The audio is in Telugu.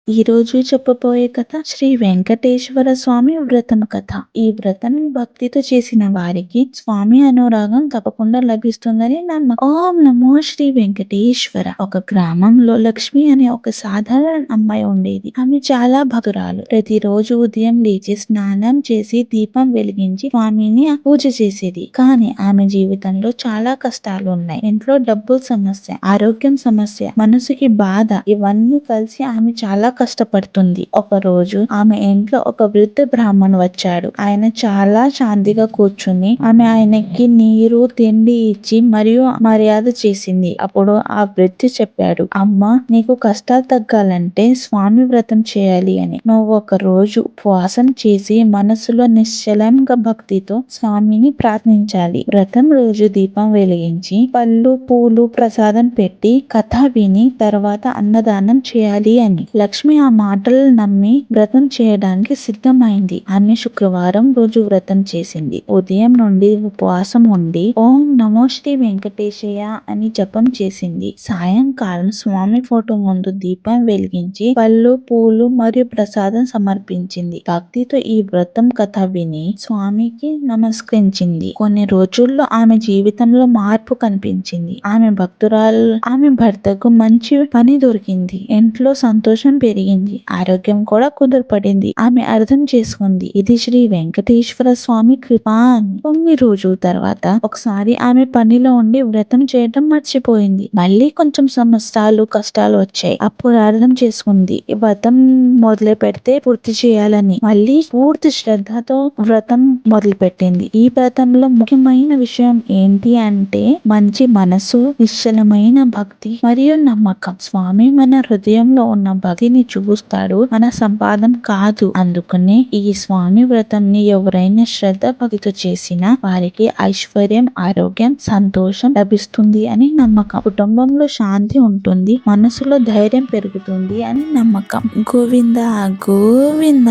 ఈ రోజు చెప్పబోయే కథ శ్రీ వెంకటేశ్వర స్వామి వ్రతం కథ. ఈ వ్రతం భక్తితో చేసిన వారికి స్వామి అనురాగం తప్పకుండా లభిస్తుందని నమ్మకం. ఓం నమో శ్రీ వెంకటేశ్వర. ఒక గ్రామంలో లక్ష్మి అనే ఒక సాధారణ అమ్మాయి ఉండేది. ఆమె చాలా భక్తురాలు. ప్రతిరోజు ఉదయం లేచి స్నానం చేసి దీపం వెలిగించి స్వామిని పూజ చేసేది. కానీ ఆమె జీవితంలో చాలా కష్టాలు ఉన్నాయి. ఇంట్లో డబ్బు సమస్య, ఆరోగ్యం సమస్య, మనసుకి బాధ, ఇవన్నీ కలిసి ఆమె చాలా కష్టపడుతుంది. ఒక రోజు ఆమె ఇంట్లో ఒక వృద్ధ బ్రాహ్మణు వచ్చాడు. ఆయన చాలా శాంతిగా కూర్చుని ఆయనకి నీరు, తిండి ఇచ్చి మరియు మర్యాద చేసింది. అప్పుడు ఆ వృద్ధి చెప్పాడు, అమ్మా, నీకు కష్టాలు తగ్గాలంటే స్వామి వ్రతం చేయాలి అని. నువ్వు ఒక రోజు ఉపవాసం చేసి మనసులో నిశ్చలంగా భక్తితో స్వామిని ప్రార్థించాలి. వ్రతం రోజు దీపం వెలిగించి పళ్ళు, పూలు, ప్రసాదం పెట్టి కథ విని తర్వాత అన్నదానం చేయాలి అని. లక్ష్మి ఆ మాటలు నమ్మి వ్రతం చేయడానికి సిద్ధమైంది. ఆమె శుక్రవారం రోజు వ్రతం చేసింది. ఉదయం నుండి ఉపవాసం ఉండి ఓం నమో శ్రీ వెంకటేశయ్య అని జపం చేసింది. సాయంకాలం స్వామి ఫోటో ముందు దీపం వెలిగించి పళ్ళు, పూలు మరియు ప్రసాదం సమర్పించింది. భక్తితో ఈ వ్రతం కథ విని స్వామికి నమస్కరించింది. కొన్ని రోజుల్లో ఆమె జీవితంలో మార్పు కనిపించింది. ఆమె భర్తకు మంచి పని దొరికింది. ఇంట్లో సంతోషం పెరిగింది. ఆరోగ్యం కూడా కుదురుపడింది. ఆమె అర్థం చేసుకుంది, ఇది శ్రీ వెంకటేశ్వర స్వామి కృప అని. 9 రోజుల తర్వాత ఒకసారి ఆమె పనిలో ఉండి వ్రతం చేయటం మర్చిపోయింది. మళ్ళీ కొంచెం సమస్యలు, కష్టాలు వచ్చాయి. అప్పుడు అర్థం చేసుకుంది, ఈ వ్రతం మొదలు పెడితే పూర్తి చేయాలని. మళ్ళీ పూర్తి శ్రద్ధతో వ్రతం మొదలు పెట్టింది. ఈ వ్రతంలో ముఖ్యమైన విషయం ఏంటి అంటే మంచి మనసు, నిశ్చలమైన భక్తి మరియు నమ్మకం. స్వామి మన హృదయంలో ఉన్న భక్తిని చూస్తాడు, మన సంపాదన కాదు. అందుకనే ఈ స్వామి వ్రతంని ఎవరైనా శ్రద్ధ భక్తితో చేసినా వారికి ఐశ్వర్యం, ఆరోగ్యం, సంతోషం లభిస్తుంది అని నమ్మకం. కుటుంబంలో శాంతి ఉంటుంది, మనసులో ధైర్యం పెరుగుతుంది అని నమ్మకం. గోవింద గోవింద.